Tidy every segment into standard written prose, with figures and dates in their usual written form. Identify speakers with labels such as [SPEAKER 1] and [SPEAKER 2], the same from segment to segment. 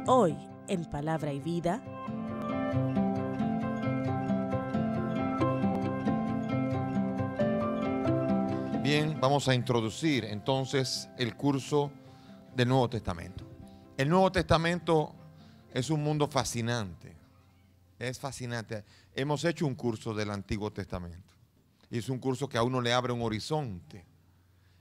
[SPEAKER 1] Hoy, en Palabra y Vida,
[SPEAKER 2] bien, vamos a introducir entonces el curso del Nuevo Testamento. El Nuevo Testamento es un mundo fascinante, es fascinante. Hemos hecho un curso del Antiguo Testamento y es un curso que a uno le abre un horizonte.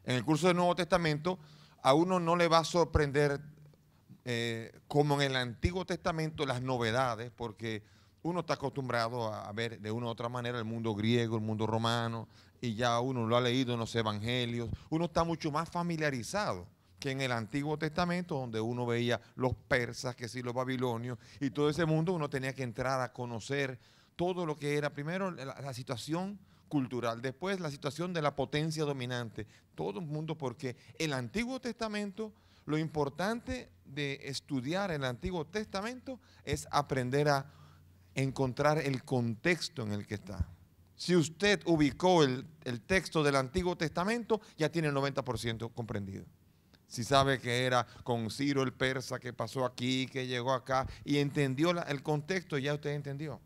[SPEAKER 2] En el curso del Nuevo Testamento a uno no le va a sorprender como en el Antiguo Testamento las novedades, porque uno está acostumbrado a ver de una u otra manera el mundo griego, el mundo romano, y ya uno lo ha leído en los evangelios. Uno está mucho más familiarizado que en el Antiguo Testamento, donde uno veía los persas, que sí, los babilonios, y todo ese mundo. Uno tenía que entrar a conocer todo lo que era, primero la situación cultural, después la situación de la potencia dominante, todo el mundo, porque el Antiguo Testamento, lo importante de estudiar el Antiguo Testamento es aprender a encontrar el contexto en el que está. Si usted ubicó el texto del Antiguo Testamento, ya tiene el 90% comprendido. Si sabe que era con Ciro el persa, que pasó aquí, que llegó acá, y entendió el contexto, ya usted entendió.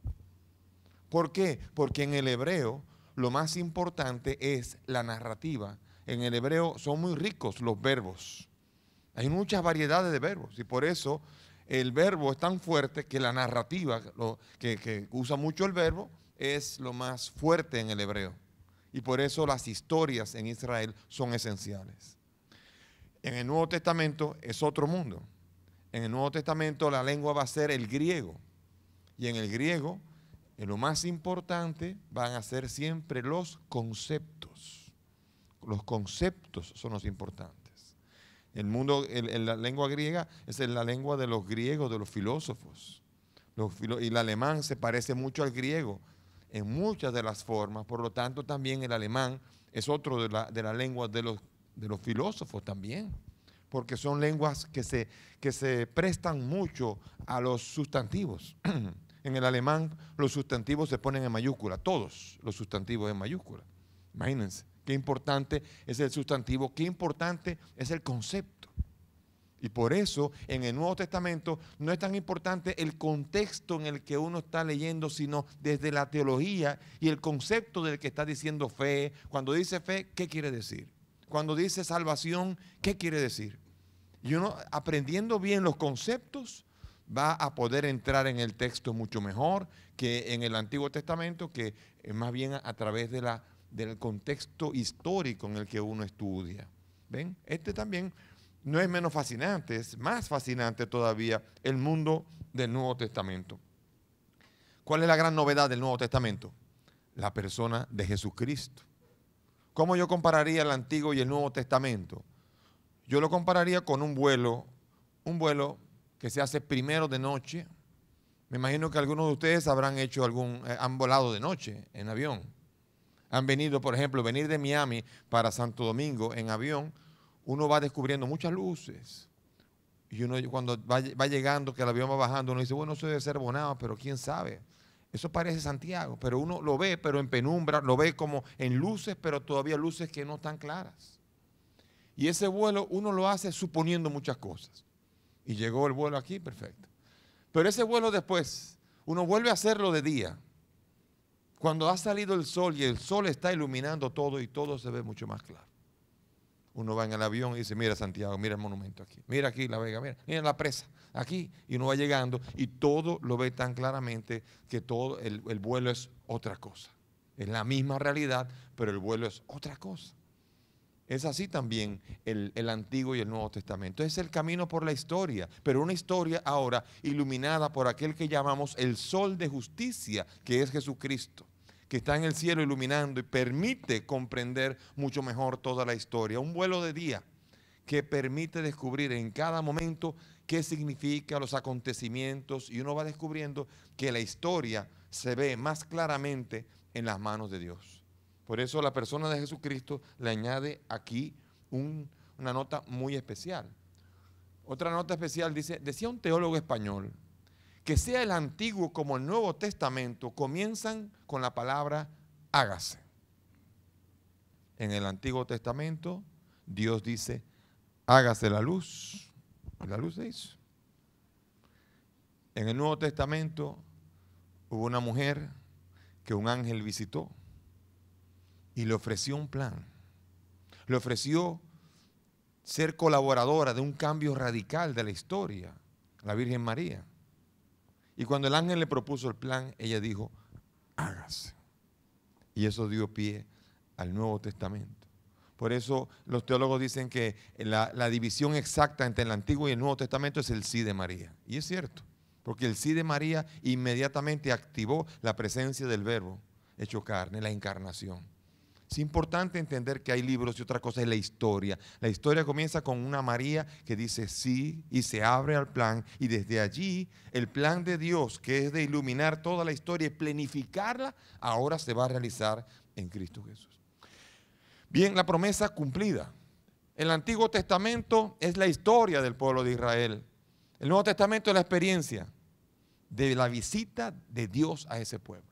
[SPEAKER 2] ¿Por qué? Porque en el hebreo lo más importante es la narrativa. En el hebreo son muy ricos los verbos. Hay muchas variedades de verbos y por eso el verbo es tan fuerte que la narrativa, que usa mucho el verbo, es lo más fuerte en el hebreo. Y por eso las historias en Israel son esenciales. En el Nuevo Testamento es otro mundo. En el Nuevo Testamento la lengua va a ser el griego. Y en el griego, lo más importante van a ser siempre los conceptos. Los conceptos son los importantes. El mundo, la lengua griega es la lengua de los griegos, de los filósofos. Y el alemán se parece mucho al griego en muchas de las formas. Por lo tanto, también el alemán es otro de la lengua de los filósofos también. Porque son lenguas que se prestan mucho a los sustantivos. En el alemán los sustantivos se ponen en mayúscula, todos los sustantivos en mayúscula. Imagínense. Qué importante es el sustantivo, qué importante es el concepto. Y por eso en el Nuevo Testamento no es tan importante el contexto en el que uno está leyendo, sino desde la teología y el concepto del que está diciendo fe. Cuando dice fe, ¿qué quiere decir? Cuando dice salvación, ¿qué quiere decir? Y uno, aprendiendo bien los conceptos, va a poder entrar en el texto mucho mejor que en el Antiguo Testamento, que es más bien a través del contexto histórico en el que uno estudia. ¿Ven? Este también no es menos fascinante, es más fascinante todavía el mundo del Nuevo Testamento. ¿Cuál es la gran novedad del Nuevo Testamento? La persona de Jesucristo. ¿Cómo yo compararía el Antiguo y el Nuevo Testamento? Yo lo compararía con un vuelo que se hace primero de noche. Me imagino que algunos de ustedes habrán hecho han volado de noche en avión. Han venido, por ejemplo, venir de Miami para Santo Domingo en avión, uno va descubriendo muchas luces. Y uno cuando va llegando, que el avión va bajando, uno dice, bueno, eso debe ser Bonao, pero quién sabe. Eso parece Santiago, pero uno lo ve, pero en penumbra, lo ve como en luces, pero todavía luces que no están claras. Y ese vuelo uno lo hace suponiendo muchas cosas. Y llegó el vuelo aquí, perfecto. Pero ese vuelo después, uno vuelve a hacerlo de día. Cuando ha salido el sol y el sol está iluminando todo y todo se ve mucho más claro. Uno va en el avión y dice, mira Santiago, mira el monumento aquí, mira aquí La Vega, mira la presa, aquí. Y uno va llegando y todo lo ve tan claramente que todo el vuelo es otra cosa. Es la misma realidad, pero el vuelo es otra cosa. Es así también el Antiguo y el Nuevo Testamento. Es el camino por la historia, pero una historia ahora iluminada por aquel que llamamos el sol de justicia, que es Jesucristo, que está en el cielo iluminando y permite comprender mucho mejor toda la historia. Un vuelo de día que permite descubrir en cada momento qué significa los acontecimientos y uno va descubriendo que la historia se ve más claramente en las manos de Dios. Por eso la persona de Jesucristo le añade aquí una nota muy especial. Otra nota especial decía un teólogo español, que sea el Antiguo como el Nuevo Testamento comienzan con la palabra hágase. En el Antiguo Testamento Dios dice, hágase la luz. Y la luz se hizo. En el Nuevo Testamento hubo una mujer que un ángel visitó y le ofreció un plan. Le ofreció ser colaboradora de un cambio radical de la historia, la Virgen María. Y cuando el ángel le propuso el plan, ella dijo, hágase. Y eso dio pie al Nuevo Testamento. Por eso los teólogos dicen que la división exacta entre el Antiguo y el Nuevo Testamento es el sí de María. Y es cierto, porque el sí de María inmediatamente activó la presencia del Verbo hecho carne, la encarnación. Es importante entender que hay libros y otra cosa es la historia. La historia comienza con una María que dice sí y se abre al plan, y desde allí el plan de Dios, que es de iluminar toda la historia y planificarla, ahora se va a realizar en Cristo Jesús. Bien, la promesa cumplida. El Antiguo Testamento es la historia del pueblo de Israel. El Nuevo Testamento es la experiencia de la visita de Dios a ese pueblo.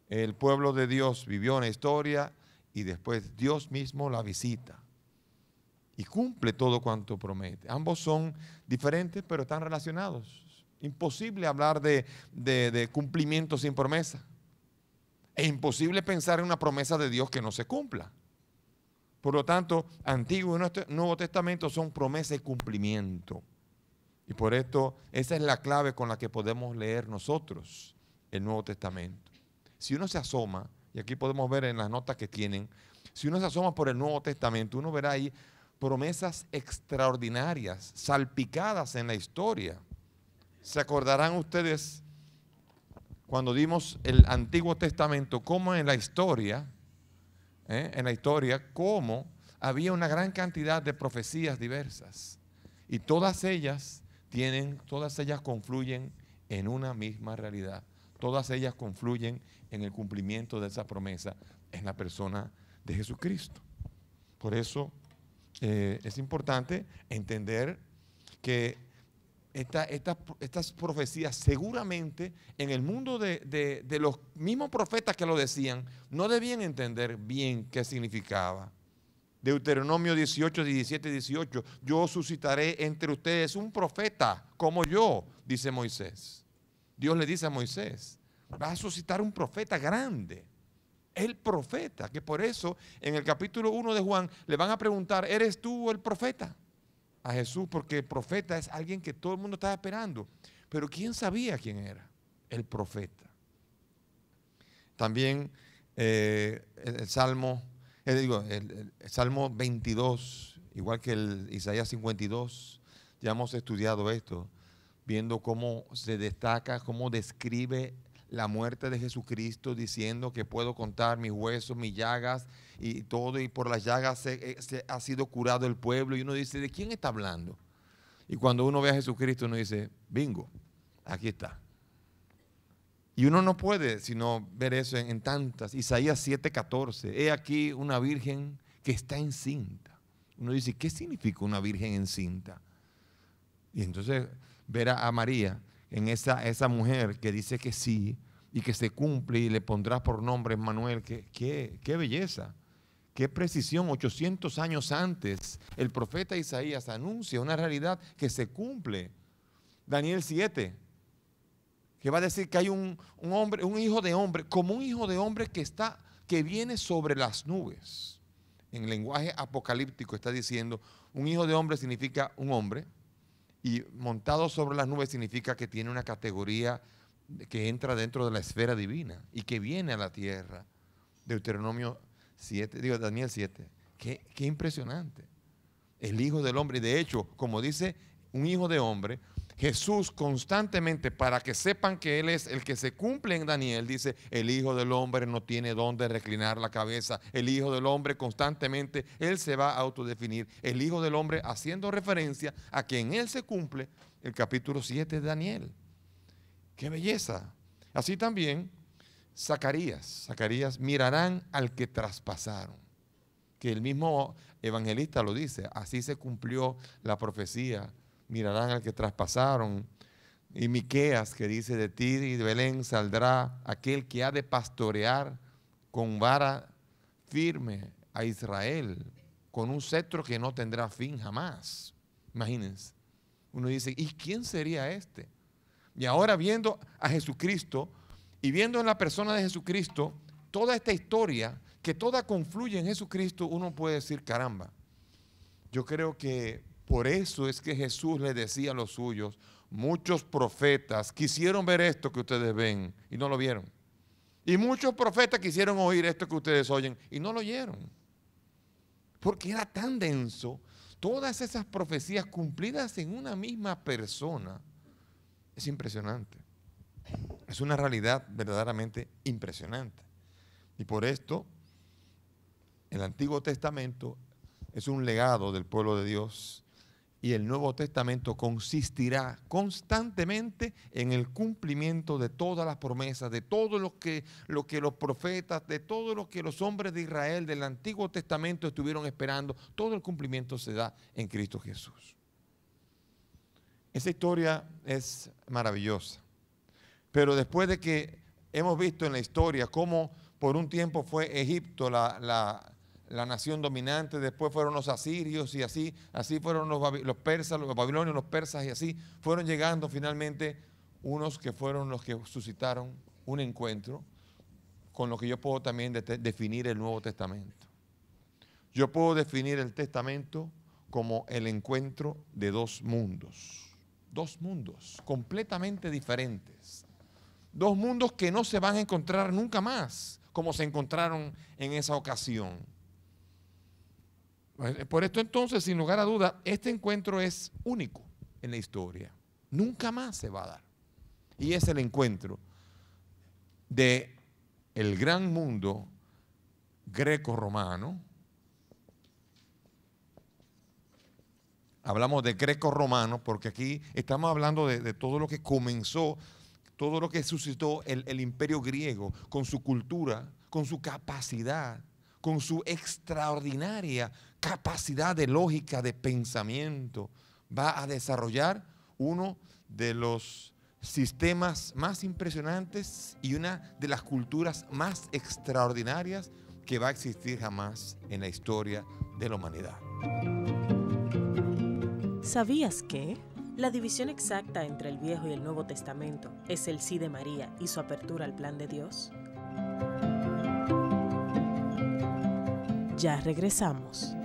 [SPEAKER 2] El pueblo de Dios vivió una historia y después Dios mismo la visita y cumple todo cuanto promete. Ambos son diferentes, pero están relacionados. Imposible hablar de cumplimiento sin promesa. Es imposible pensar en una promesa de Dios que no se cumpla. Por lo tanto, Antiguo y Nuevo Testamento son promesa y cumplimiento. Y por esto, esa es la clave con la que podemos leer nosotros el Nuevo Testamento. Si uno se asoma, y aquí podemos ver en las notas que tienen, si uno se asoma por el Nuevo Testamento, uno verá ahí promesas extraordinarias, salpicadas en la historia. ¿Se acordarán ustedes cuando dimos el Antiguo Testamento, cómo en la historia, cómo había una gran cantidad de profecías diversas? Y todas ellas confluyen en una misma realidad. Todas ellas confluyen en el cumplimiento de esa promesa en la persona de Jesucristo. Por eso es importante entender que estas profecías seguramente en el mundo de los mismos profetas que lo decían, no debían entender bien qué significaba. Deuteronomio 18, 17 y 18, yo suscitaré entre ustedes un profeta como yo, dice Moisés. Dios le dice a Moisés, va a suscitar un profeta grande, el profeta, que por eso en el capítulo 1 de Juan le van a preguntar, ¿eres tú el profeta? A Jesús, porque el profeta es alguien que todo el mundo estaba esperando. Pero ¿quién sabía quién era? El profeta. También el Salmo 22, igual que el Isaías 52, ya hemos estudiado esto, viendo cómo se destaca, cómo describe la muerte de Jesucristo, diciendo que puedo contar mis huesos, mis llagas y todo, y por las llagas se ha sido curado el pueblo. Y uno dice, ¿de quién está hablando? Y cuando uno ve a Jesucristo, uno dice, bingo, aquí está. Y uno no puede sino ver eso en tantas. Isaías 7:14, he aquí una virgen que está encinta. Uno dice, ¿qué significa una virgen encinta? Y entonces ver a María en esa mujer que dice que sí y que se cumple y le pondrás por nombre Emmanuel. Qué belleza, qué precisión. 800 años antes el profeta Isaías anuncia una realidad que se cumple. Daniel 7, que va a decir que hay un hombre, un hijo de hombre, como un hijo de hombre que viene sobre las nubes. En lenguaje apocalíptico está diciendo, un hijo de hombre significa un hombre, y montado sobre las nubes significa que tiene una categoría que entra dentro de la esfera divina y que viene a la tierra. Daniel 7. Qué impresionante. El Hijo del Hombre. Y de hecho, como dice un hijo de hombre, Jesús constantemente, para que sepan que Él es el que se cumple en Daniel, dice, el Hijo del Hombre no tiene dónde reclinar la cabeza. El Hijo del Hombre constantemente, Él se va a autodefinir. El Hijo del Hombre haciendo referencia a que en Él se cumple el capítulo 7 de Daniel. ¡Qué belleza! Así también, Zacarías, mirarán al que traspasaron. Que el mismo evangelista lo dice, así se cumplió la profecía. Mirarán al que traspasaron. Y Miqueas, que dice, de ti y de Belén saldrá aquel que ha de pastorear con vara firme a Israel. con un cetro que no tendrá fin jamás. Imagínense. Uno dice, ¿y quién sería este? Y ahora viendo a Jesucristo y viendo en la persona de Jesucristo toda esta historia, que toda confluye en Jesucristo, uno puede decir, caramba, yo creo que por eso es que Jesús le decía a los suyos, muchos profetas quisieron ver esto que ustedes ven y no lo vieron. Y muchos profetas quisieron oír esto que ustedes oyen y no lo oyeron. Porque era tan denso, todas esas profecías cumplidas en una misma persona. Es impresionante. Es una realidad verdaderamente impresionante. Y por esto, el Antiguo Testamento es un legado del pueblo de Dios y el Nuevo Testamento consistirá constantemente en el cumplimiento de todas las promesas, de todo lo que los profetas, de todo lo que los hombres de Israel del Antiguo Testamento estuvieron esperando. Todo el cumplimiento se da en Cristo Jesús. Esa historia es maravillosa. Pero después de que hemos visto en la historia cómo por un tiempo fue Egipto la nación dominante, después fueron los asirios y así fueron los persas, los babilonios, los persas y así fueron llegando finalmente unos que fueron los que suscitaron un encuentro con lo que yo puedo también definir el Nuevo Testamento. Yo puedo definir el Testamento como el encuentro de dos mundos completamente diferentes. Dos mundos que no se van a encontrar nunca más como se encontraron en esa ocasión. Por esto entonces, sin lugar a duda, este encuentro es único en la historia. Nunca más se va a dar. Y es el encuentro de el gran mundo greco-romano. Hablamos de greco-romano porque aquí estamos hablando de todo lo que comenzó, todo lo que suscitó el imperio griego con su cultura, con su capacidad, con su extraordinaria capacidad de lógica, de pensamiento. Va a desarrollar uno de los sistemas más impresionantes y una de las culturas más extraordinarias que va a existir jamás en la historia de la humanidad.
[SPEAKER 1] ¿Sabías que? La división exacta entre el Viejo y el Nuevo Testamento es el sí de María y su apertura al plan de Dios. Ya regresamos.